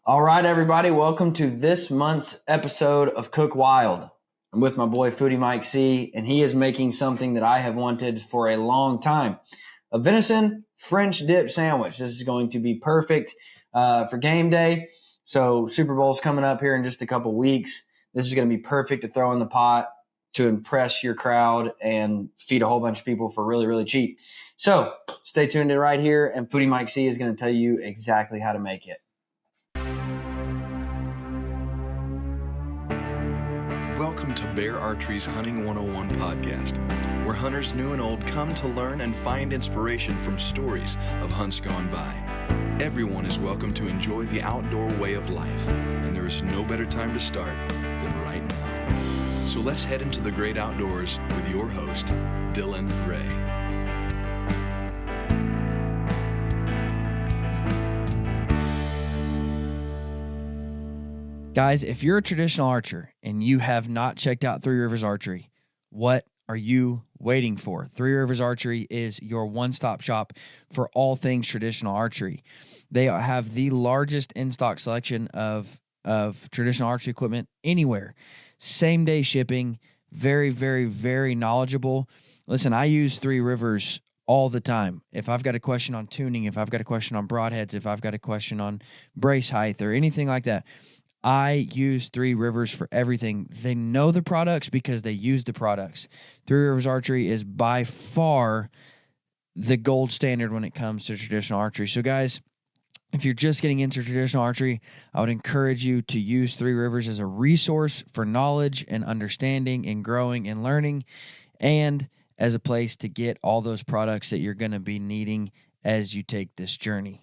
All right, everybody, welcome to this month's episode of Cook Wild. I'm with my boy Foodie Mike C, and he is making something that I have wanted for a long time. A venison French dip sandwich. This is going to be perfect for game day. So Super Bowl's coming up here in just a couple weeks. This is going to be perfect to throw in the pot to impress your crowd and feed a whole bunch of people for really, really cheap. So stay tuned in right here, and Foodie Mike C is going to tell you exactly how to make it. Welcome to Bear Archery's Hunting 101 podcast, where hunters new and old come to learn and find inspiration from stories of hunts gone by. Everyone is welcome to enjoy the outdoor way of life, and there is no better time to start than right now. So let's head into the great outdoors with your host, Dylan Ray. Guys, if you're a traditional archer and you have not checked out Three Rivers Archery, what are you waiting for? Three Rivers Archery is your one-stop shop for all things traditional archery. They have the largest in-stock selection of traditional archery equipment anywhere. Same-day shipping, very, very, very knowledgeable. Listen, I use Three Rivers all the time. If I've got a question on tuning, if I've got a question on broadheads, if I've got a question on brace height or anything like that, I use Three Rivers for everything. They know the products because they use the products. Three Rivers Archery is by far the gold standard when it comes to traditional archery. So guys, if you're just getting into traditional archery, I would encourage you to use Three Rivers as a resource for knowledge and understanding and growing and learning, and as a place to get all those products that you're going to be needing as you take this journey.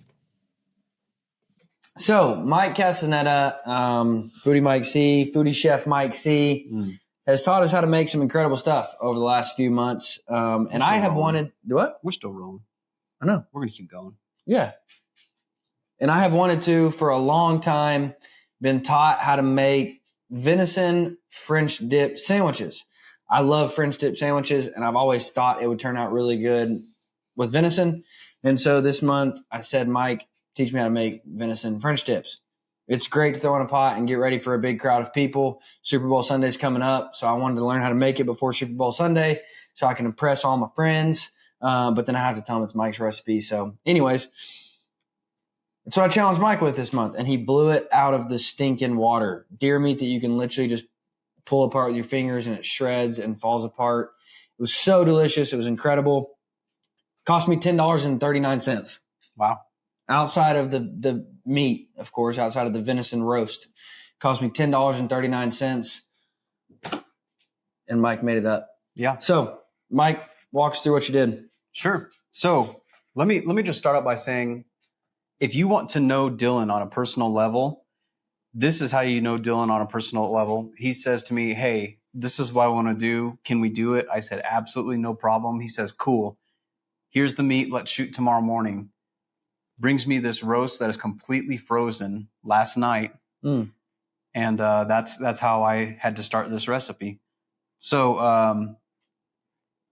So Mike Castaneda, Foodie Mike C, Foodie Chef Mike C, has taught us how to make some incredible stuff over the last few months. And I have wanted – what? We're still rolling. I know. We're going to keep going. Yeah. And I have wanted to for a long time, been taught how to make venison French dip sandwiches. I love French dip sandwiches, and I've always thought it would turn out really good with venison. And so this month I said, Mike, teach me how to make venison French dips. It's great to throw in a pot and get ready for a big crowd of people. Super Bowl Sunday's coming up, so I wanted to learn how to make it before Super Bowl Sunday so I can impress all my friends. But then I have to tell them it's Mike's recipe. So anyways, that's what I challenged Mike with this month, and he blew it out of the stinking water. Deer meat that you can literally just pull apart with your fingers and it shreds and falls apart. It was so delicious. It was incredible. Cost me $10.39. Wow. Outside of the meat, of course, outside of the venison roast. Cost me $10.39, and Mike made it up. Yeah. So, Mike, walk us through what you did. Sure. So let me just start out by saying, if you want to know Dylan on a personal level, this is how you know Dylan on a personal level. He says to me, hey, this is what I want to do. Can we do it? I said, absolutely no problem. He says, cool. Here's the meat. Let's shoot tomorrow morning. Brings me this roast that is completely frozen last night. And that's how I had to start this recipe. So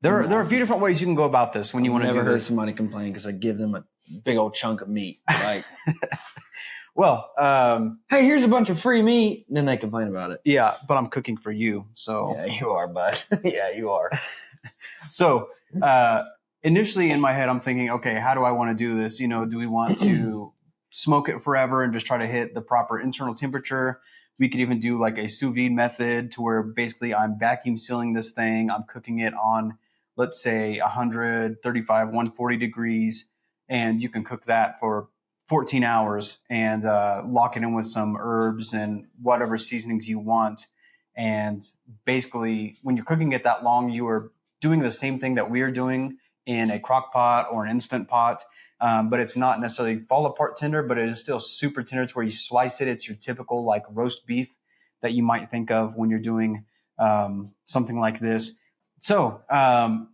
there are a few different ways you can go about this when you want to do this. Never heard somebody complain because I give them a big old chunk of meat. Like, well, hey, here's a bunch of free meat. And then they complain about it. yeah, but I'm cooking for you. So Yeah, you are, bud. Yeah, you are. So initially in my head, I'm thinking, okay, how do I want to do this? You know, do we want to smoke it forever and just try to hit the proper internal temperature? We could even do like a sous vide method to where basically I'm vacuum sealing this thing. I'm cooking it on, let's say 135, 140 degrees, and you can cook that for 14 hours and lock it in with some herbs and whatever seasonings you want. And basically when you're cooking it that long, you are doing the same thing that we are doing in a crock pot or an instant pot. But it's not necessarily fall apart tender, but it is still super tender to where you slice it. It's your typical like roast beef that you might think of when you're doing something like this. So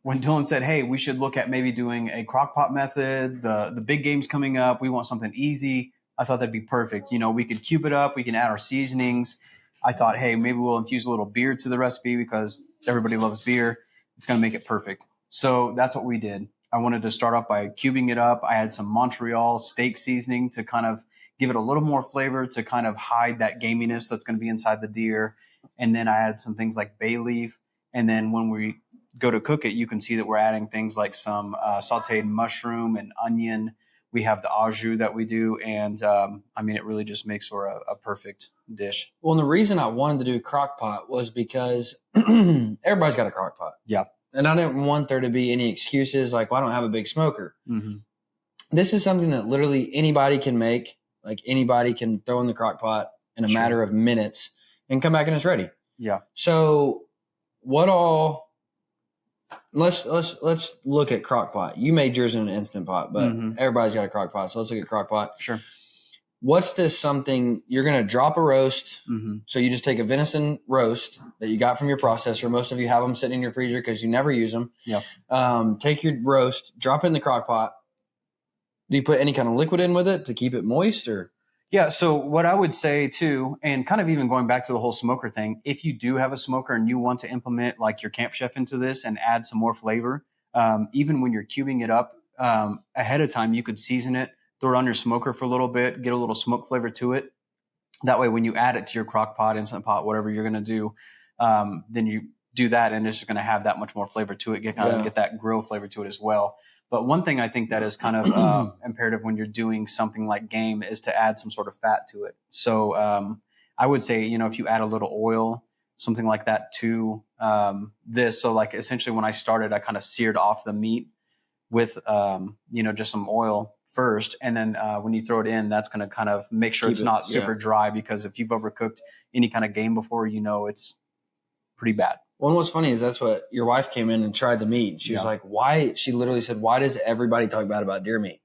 when Dylan said, hey, we should look at maybe doing a crock pot method, the big game's coming up, we want something easy, I thought that'd be perfect. You know, we could cube it up, we can add our seasonings. I thought, hey, maybe we'll infuse a little beer to the recipe because everybody loves beer. It's going to make it perfect. So that's what we did. I wanted to start off by cubing it up. I had some Montreal steak seasoning to kind of give it a little more flavor to kind of hide that gaminess that's going to be inside the deer. And then I added some things like bay leaf. And then when we go to cook it, you can see that we're adding things like some sauteed mushroom and onion. We have the au jus that we do. And I mean, it really just makes for a perfect dish. Well, and the reason I wanted to do crock pot was because everybody's got a crock pot. Yeah. And I didn't want there to be any excuses like, well, I don't have a big smoker. Mm-hmm. This is something that literally anybody can make. Like anybody can throw in the crock pot in a matter of minutes and come back and it's ready. Yeah. So what all, let's look at crock pot. You made yours in an Instant Pot, but everybody's got a crock pot. So let's look at crock pot. Sure. What's this something you're going to drop a roast? So you just take a venison roast that you got from your processor. Most of you have them sitting in your freezer because you never use them. Yeah. Take your roast, drop it in the crock pot. Do you put any kind of liquid in with it to keep it moist or? Yeah. So what I would say too, and kind of even going back to the whole smoker thing, if you do have a smoker and you want to implement like your Camp Chef into this and add some more flavor, even when you're cubing it up ahead of time, you could season it, throw it on your smoker for a little bit, get a little smoke flavor to it. That way, when you add it to your crock pot, Instant Pot, whatever you're going to do, then you do that and it's just going to have that much more flavor to it, get that grill flavor to it as well. But one thing I think that is kind of imperative when you're doing something like game is to add some sort of fat to it. So I would say, if you add a little oil, something like that to this. So like essentially when I started, I kind of seared off the meat with, just some oil first. And then when you throw it in, that's going to kind of make sure it's not super dry, because if you've overcooked any kind of game before, it's pretty bad. Well, and what's funny is that's what your wife came in and tried the meat. She was like, why? She literally said, why does everybody talk bad about deer meat?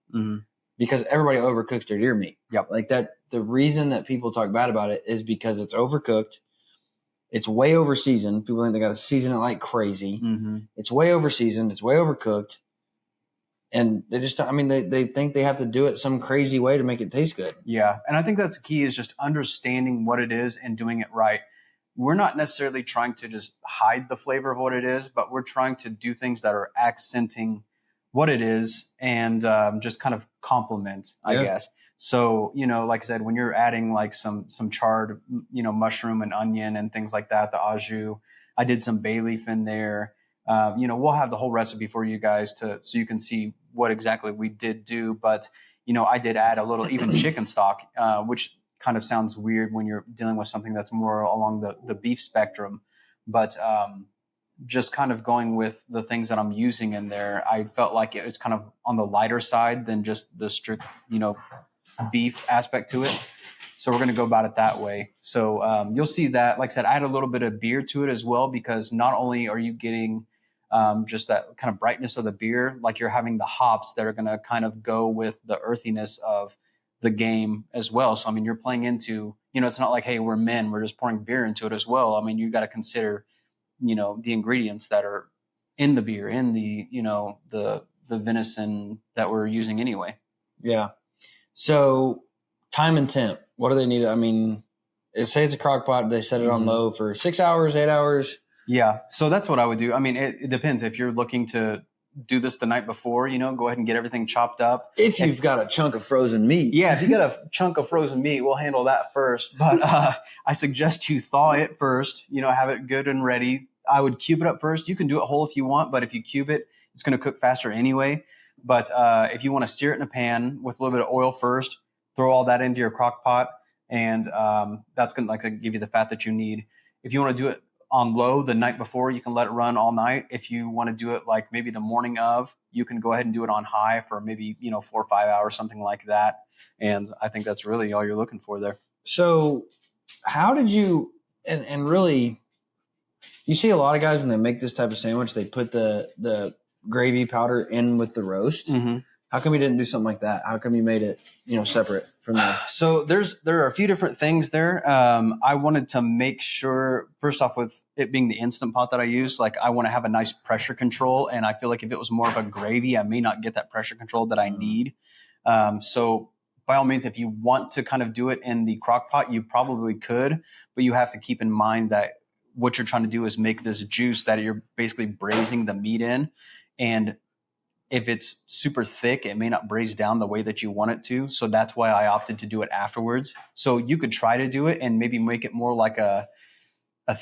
Because everybody overcooks their deer meat. Yep. Like that. The reason that people talk bad about it is because it's overcooked. It's way over seasoned. People think they got to season it like crazy. It's way over seasoned. It's way overcooked. And they just, they think they have to do it some crazy way to make it taste good. Yeah. And I think that's the key, is just understanding what it is and doing it right. We're not necessarily trying to just hide the flavor of what it is, but we're trying to do things that are accenting what it is and just kind of complement, I guess. So, like I said, when you're adding like some charred, mushroom and onion and things like that, the au jus, I did some bay leaf in there. We'll have the whole recipe for you guys so you can see what exactly we did do. But, I did add a little even chicken stock, which kind of sounds weird when you're dealing with something that's more along the beef spectrum. But just kind of going with the things that I'm using in there, I felt like it's kind of on the lighter side than just the strict, beef aspect to it. So we're going to go about it that way. So you'll see that, like I said, I add a little bit of beer to it as well, because not only are you getting just that kind of brightness of the beer, like you're having the hops that are going to kind of go with the earthiness of the game as well. So, you're playing into, it's not like, hey, we're men, we're just pouring beer into it as well. You got to consider, the ingredients that are in the beer, in the, the venison that we're using anyway. Yeah. So time and temp, what do they need? Say it's a crock pot, they set it on low for 6 hours, 8 hours. Yeah. So that's what I would do. It depends. If you're looking to do this the night before, go ahead and get everything chopped up. If you've got a chunk of frozen meat. Yeah. If you got a chunk of frozen meat, we'll handle that first. But I suggest you thaw it first, have it good and ready. I would cube it up first. You can do it whole if you want, but if you cube it, it's going to cook faster anyway. But if you want to sear it in a pan with a little bit of oil first, throw all that into your crock pot, and that's going to give you the fat that you need. If you want to do it on low the night before, you can let it run all night. If you want to do it like maybe the morning of, you can go ahead and do it on high for maybe 4 or 5 hours, something like that. And I think that's really all you're looking for there. So how did you, and really, you see a lot of guys when they make this type of sandwich, they put the gravy powder in with the roast. How come you didn't do something like that? How come you made it, separate from that? So there are a few different things there. I wanted to make sure, first off, with it being the Instant Pot that I use, like I want to have a nice pressure control. And I feel like if it was more of a gravy, I may not get that pressure control that I need. So by all means, if you want to kind of do it in the crock pot, you probably could, but you have to keep in mind that what you're trying to do is make this juice that you're basically braising the meat in. And if it's super thick, it may not braise down the way that you want it to. So that's why I opted to do it afterwards. So you could try to do it and maybe make it more like a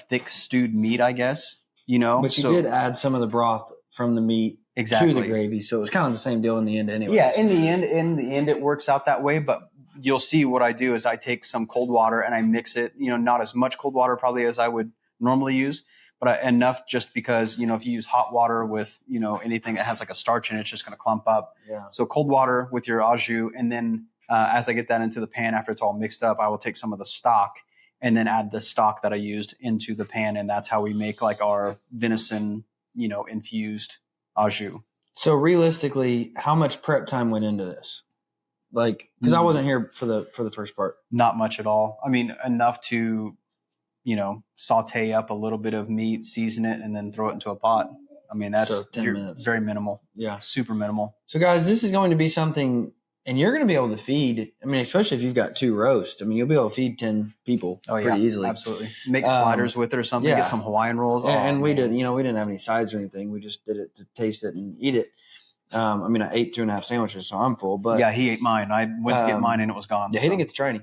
thick stewed meat, I guess, you know. But you did add some of the broth from the meat Exactly. to the gravy. So it was kind of the same deal in the end anyway. Yeah, in the end, it works out that way. But you'll see what I do is I take some cold water and I mix it, you know, not as much cold water probably as I would normally use, but enough just because, you know, if you use hot water with, you know, anything that has like a starch in it, it's just going to clump up. Yeah. So cold water with your au jus. And then as I get that into the pan, after it's all mixed up, I will take some of the stock and then add the stock that I used into the pan. And that's how we make like our venison, you know, infused au jus. So realistically, how much prep time went into this? Like, because I wasn't here for the first part. Not much at all. I mean, enough to, you know, saute up a little bit of meat, season it, and then throw it into a pot. I mean, that's So 10 minutes. Very minimal. Yeah. Super minimal. So guys, this is going to be something, and you're going to be able to feed, I mean, especially if you've got 2 roasts, I mean, you'll be able to feed 10 people pretty easily. Absolutely. Make sliders with it or something, get some Hawaiian rolls. And we didn't, you know, we didn't have any sides or anything. We just did it to taste it and eat it. I mean, I ate 2.5 sandwiches, so I'm full. But yeah, he ate mine. I went to get mine and it was gone. Yeah, he didn't get to try any.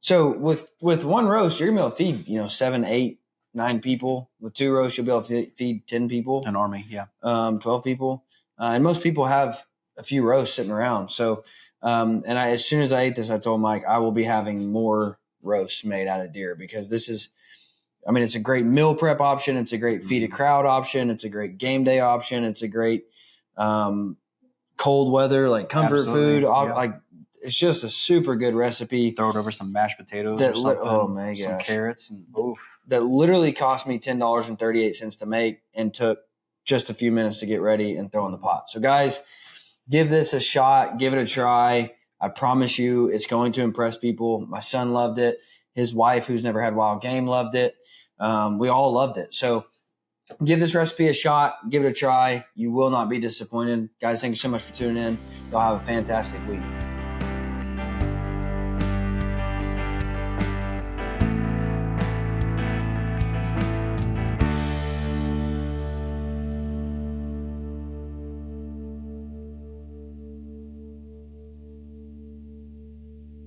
So with 1 roast, you're gonna be able to feed, you know, 7, 8, 9 people. With 2 roasts, you'll be able to feed 10 people. An army, yeah. 12 people, and most people have a few roasts sitting around. So, and as soon as I ate this, I told Mike I will be having more roasts made out of deer because this is. I mean, it's a great meal prep option. It's a great feed a crowd option. It's a great game day option. It's a great cold weather, like comfort food. Yeah. Like it's just a super good recipe. Throw it over some mashed potatoes or something. Oh my gosh. Some carrots. And, oof. That literally cost me $10.38 to make and took just a few minutes to get ready and throw in the pot. So guys, give this a shot. Give it a try. I promise you it's going to impress people. My son loved it. His wife, who's never had wild game, loved it. We all loved it. So give this recipe a shot. Give it a try. You will not be disappointed. Guys, thank you so much for tuning in. Y'all have a fantastic week.